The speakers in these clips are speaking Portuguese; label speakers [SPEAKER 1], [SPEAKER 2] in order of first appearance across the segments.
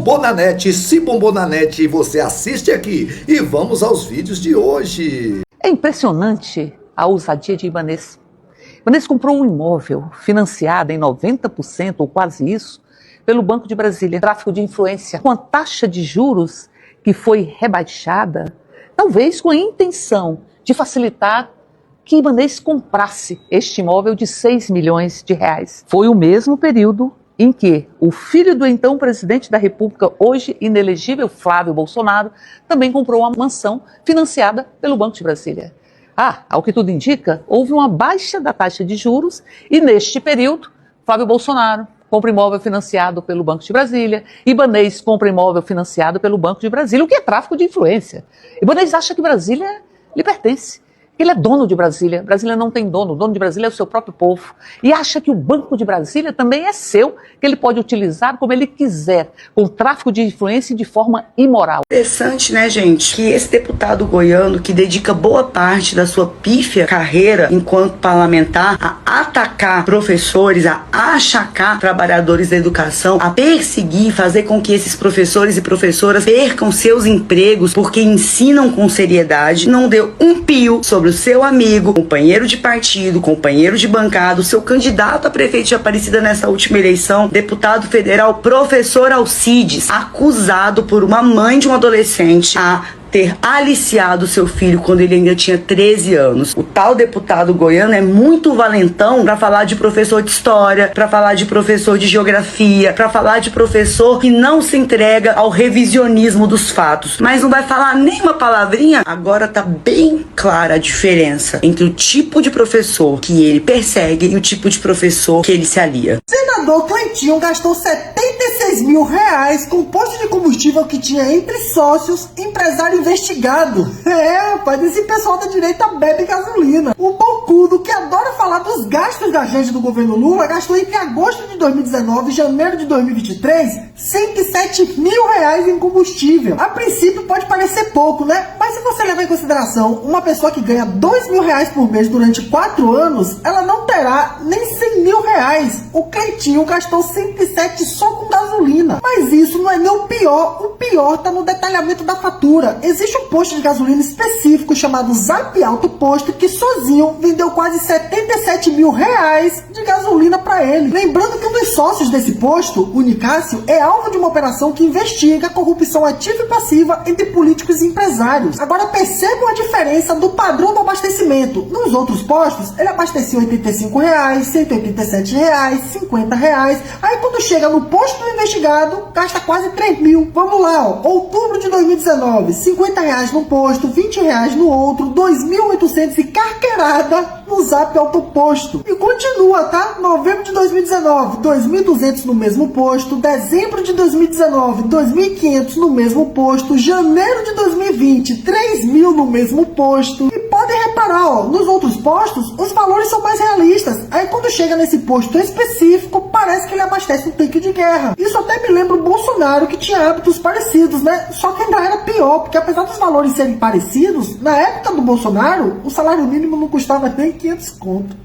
[SPEAKER 1] bombou na net. Se bombou na net, você assiste aqui. E vamos aos vídeos de hoje.
[SPEAKER 2] É impressionante a ousadia de Ibanez. Ibanez comprou um imóvel financiado em 90%, ou quase isso, pelo Banco de Brasília. Tráfico de influência, com a taxa de juros que foi rebaixada, talvez com a intenção de facilitar que Ibanez comprasse este imóvel de 6 milhões de reais. Foi o mesmo período em que o filho do então presidente da República, hoje inelegível, Flávio Bolsonaro, também comprou uma mansão financiada pelo Banco de Brasília. Ao que tudo indica, houve uma baixa da taxa de juros e neste período, Flávio Bolsonaro compra imóvel financiado pelo Banco de Brasília, Ibanez compra imóvel financiado pelo Banco de Brasília, o que é tráfico de influência. Ibanez acha que Brasília lhe pertence. Ele é dono de Brasília. Brasília não tem dono. O dono de Brasília é o seu próprio povo. E acha que o Banco de Brasília também é seu, que ele pode utilizar como ele quiser, com tráfico de influência e de forma imoral.
[SPEAKER 3] Interessante, né, gente, que esse deputado goiano, que dedica boa parte da sua pífia carreira enquanto parlamentar a atacar professores, a achacar trabalhadores da educação, a perseguir, fazer com que esses professores e professoras percam seus empregos porque ensinam com seriedade, não deu um pio sobre o seu amigo, companheiro de partido, companheiro de bancada, o seu candidato a prefeito de Aparecida nessa última eleição, deputado federal, professor Alcides, acusado por uma mãe de um adolescente a ter aliciado seu filho quando ele ainda tinha 13 anos. O tal deputado goiano é muito valentão para falar de professor de história, para falar de professor de geografia, para falar de professor que não se entrega ao revisionismo dos fatos, mas não vai falar nem uma palavrinha. Agora tá bem clara a diferença entre o tipo de professor que ele persegue e o tipo de professor que ele se alia.
[SPEAKER 4] Senador Cleitinho gastou 76 mil reais com posto de combustível que tinha entre sócios, empresário investigado. Rapaz, esse pessoal da direita bebe gasolina. O bocudo que adora falar dos gastos da gente do governo Lula gastou entre agosto de 2019 e janeiro de 2023 107 mil reais em combustível. A princípio pode parecer pouco, né? Mas se você levar em consideração uma pessoa que ganha 2 mil reais por mês durante 4 anos, ela não terá nem 100 mil reais. O Cleitinho gastou 107 só com gasolina. Mas isso não é nem o pior tá no detalhamento da fatura. Existe um posto de gasolina específico chamado Zap Alto Posto que sozinho vendeu quase 77 mil reais de gasolina para ele. Lembrando que um dos sócios desse posto, o Nicásio, é alvo de uma operação que investiga a corrupção ativa e passiva entre políticos e empresários. Agora percebam a diferença do padrão do abastecimento. Nos outros postos, ele abastecia 85 reais, 187 reais, 50 reais. Aí quando chega no posto do investigado, gasta quase 3 mil. Vamos lá, outubro de 2019, 50 reais num posto, 20 reais no outro, 2.800 e carqueirada no Zap Autoposto. E continua, tá? Novembro de 2019, 2.200 no mesmo posto, dezembro de 2019, 2.500 no mesmo posto, janeiro de 2020, 3.000 no mesmo posto. E podem reparar, nos outros postos, os valores são mais realistas. Aí quando chega nesse posto específico, parece que ele abastece um tanque de guerra. Isso até me lembra o Bolsonaro, que tinha hábitos parecidos, né? Só que ainda era pior, porque apesar dos valores serem parecidos, na época do Bolsonaro, o salário mínimo não custava nem 500 conto.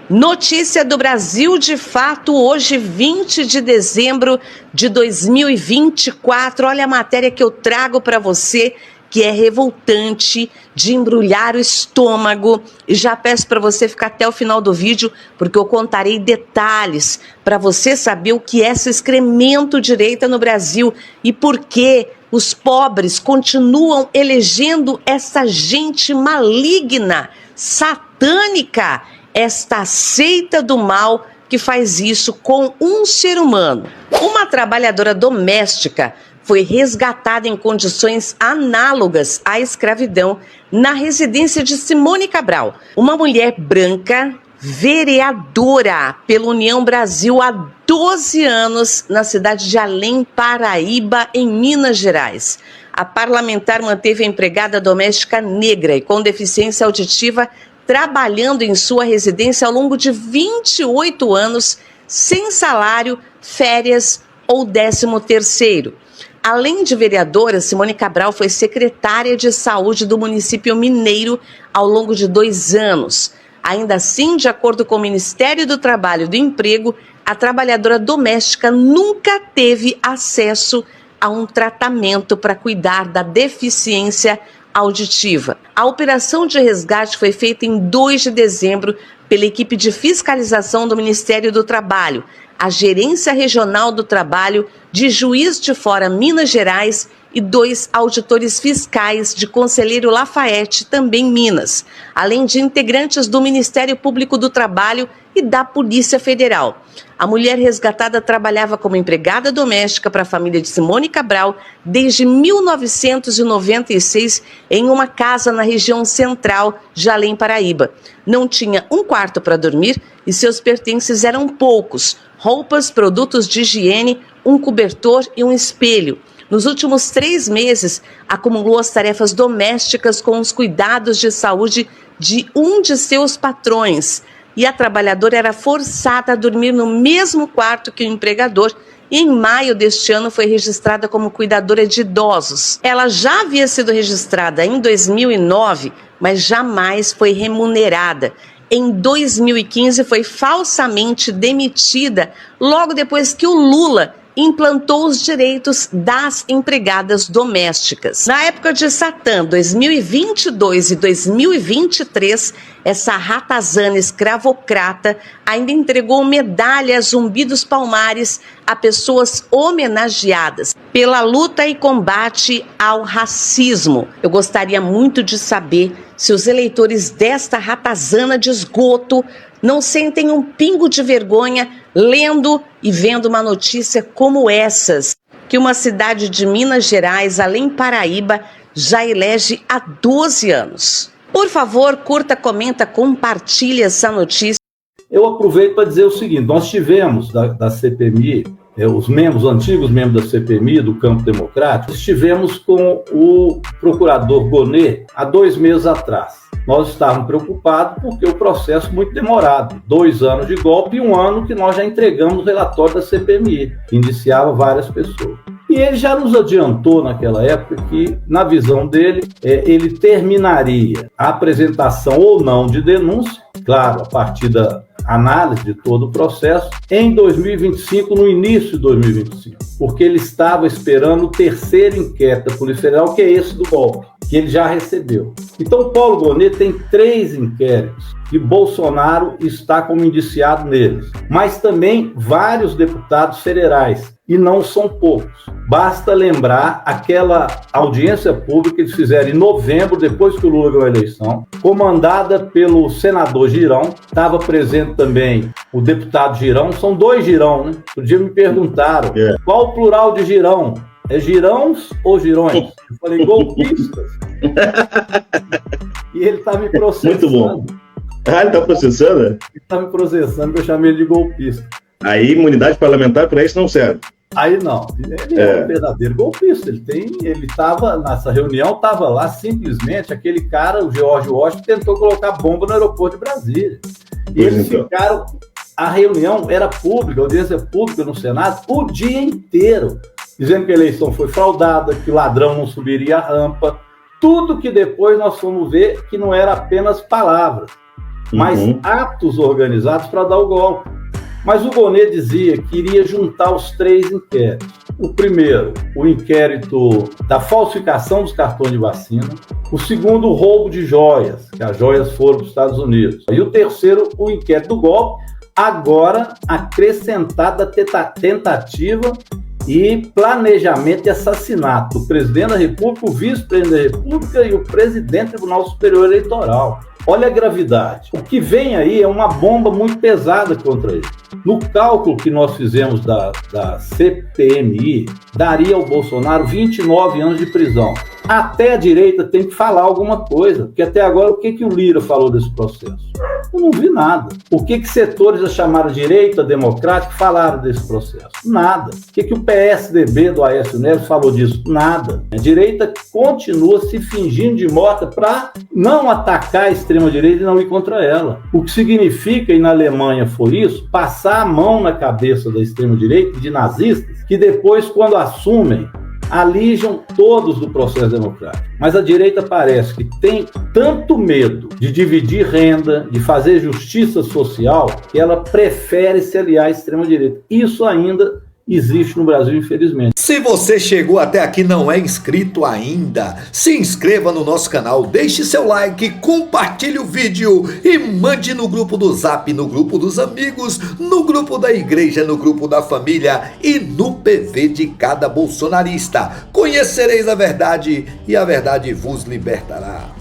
[SPEAKER 5] Notícia do Brasil de Fato, hoje 20 de dezembro de 2024. Olha a matéria que eu trago para você, que é revoltante, de embrulhar o estômago. E já peço para você ficar até o final do vídeo, porque eu contarei detalhes para você saber o que é esse excremento direita no Brasil e por que os pobres continuam elegendo essa gente maligna, satânica, esta seita do mal que faz isso com um ser humano. Uma trabalhadora doméstica foi resgatada em condições análogas à escravidão na residência de Simone Cabral, uma mulher branca, vereadora pela União Brasil há 12 anos na cidade de Além Paraíba, em Minas Gerais. A parlamentar manteve a empregada doméstica negra e com deficiência auditiva trabalhando em sua residência ao longo de 28 anos, sem salário, férias ou 13º. Além de vereadora, Simone Cabral foi secretária de saúde do município mineiro ao longo de 2 anos. Ainda assim, de acordo com o Ministério do Trabalho e do Emprego, a trabalhadora doméstica nunca teve acesso a um tratamento para cuidar da deficiência auditiva. A operação de resgate foi feita em 2 de dezembro pela equipe de fiscalização do Ministério do Trabalho, a Gerência Regional do Trabalho de Juiz de Fora, Minas Gerais, e 2 auditores fiscais de Conselheiro Lafayette, também Minas, além de integrantes do Ministério Público do Trabalho e da Polícia Federal. A mulher resgatada trabalhava como empregada doméstica para a família de Simone Cabral desde 1996 em uma casa na região central de Além Paraíba. Não tinha um quarto para dormir e seus pertences eram poucos: roupas, produtos de higiene, um cobertor e um espelho. Nos últimos 3 meses, acumulou as tarefas domésticas com os cuidados de saúde de um de seus patrões. E a trabalhadora era forçada a dormir no mesmo quarto que o empregador. E em maio deste ano foi registrada como cuidadora de idosos. Ela já havia sido registrada em 2009, mas jamais foi remunerada. Em 2015 foi falsamente demitida logo depois que o Lula implantou os direitos das empregadas domésticas. Na época de Satã, 2022 e 2023, essa ratazana escravocrata ainda entregou medalha Zumbi dos Palmares a pessoas homenageadas pela luta e combate ao racismo. Eu gostaria muito de saber se os eleitores desta ratazana de esgoto não sentem um pingo de vergonha lendo e vendo uma notícia como essas, que uma cidade de Minas Gerais, Além Paraíba, já elege há 12 anos. Por favor, curta, comenta, compartilhe essa notícia.
[SPEAKER 6] Eu aproveito para dizer o seguinte: nós tivemos da CPMI, os antigos membros da CPMI, do campo democrático, estivemos com o procurador Gonê há 2 meses atrás. Nós estávamos preocupados porque o processo muito demorado, 2 anos de golpe e 1 ano que nós já entregamos o relatório da CPMI, que indiciava várias pessoas. E ele já nos adiantou naquela época que, na visão dele, ele terminaria a apresentação ou não de denúncia, claro, a partir da análise de todo o processo, em 2025, no início de 2025, porque ele estava esperando o 3º inquérito da Polícia Federal, que é esse do golpe, que ele já recebeu. Então, Paulo Gonê tem 3 inquéritos e Bolsonaro está como indiciado neles, mas também vários deputados federais, e não são poucos. Basta lembrar aquela audiência pública que eles fizeram em novembro, depois que o Lula ganhou a eleição, comandada pelo senador Girão. Estava presente também o deputado Girão. São 2 Girão, né? Outro dia me perguntaram qual o plural de Girão. É girões ou girões? Eu falei golpistas. E ele está me processando. Muito bom.
[SPEAKER 7] Ah, ele está processando?
[SPEAKER 6] Ele está me processando, eu chamei ele de golpista.
[SPEAKER 7] Aí, imunidade parlamentar para isso não serve.
[SPEAKER 6] Aí não, ele é um verdadeiro golpista. Ele estava nessa reunião, estava lá simplesmente aquele cara, o George Washington, tentou colocar bomba no aeroporto de Brasília. E eles ficaram, a reunião era pública, a audiência pública no Senado, o dia inteiro, dizendo que a eleição foi fraudada, que o ladrão não subiria a rampa, tudo que depois nós fomos ver que não era apenas palavras, mas atos organizados para dar o golpe. Mas o Gonê dizia que iria juntar os 3 inquéritos. O primeiro, o inquérito da falsificação dos cartões de vacina. O segundo, o roubo de joias, que as joias foram para os Estados Unidos. E o terceiro, o inquérito do golpe, agora acrescentada tentativa e planejamento de assassinato do presidente da República, o vice-presidente da República e o presidente do Tribunal Superior Eleitoral. Olha a gravidade. O que vem aí é uma bomba muito pesada contra ele. No cálculo que nós fizemos da CPMI, daria ao Bolsonaro 29 anos de prisão. Até a direita tem que falar alguma coisa, porque até agora o que o Lira falou desse processo? Eu não vi nada. O que setores da chamada direita democrática falaram desse processo? Nada. O que o PSDB do Aécio Neves falou disso? Nada. A direita continua se fingindo de morta para não atacar a extrema-direita e não ir contra ela. O que significa, e na Alemanha foi isso, passar a mão na cabeça da extrema-direita, de nazistas, que depois, quando assumem, alijam todos do processo democrático. Mas a direita parece que tem tanto medo de dividir renda, de fazer justiça social, que ela prefere se aliar à extrema-direita. Isso ainda existe no Brasil, infelizmente.
[SPEAKER 1] Se você chegou até aqui e não é inscrito ainda, se inscreva no nosso canal, deixe seu like, compartilhe o vídeo e mande no grupo do Zap, no grupo dos amigos, no grupo da igreja, no grupo da família e no PV de cada bolsonarista. Conhecereis a verdade e a verdade vos libertará.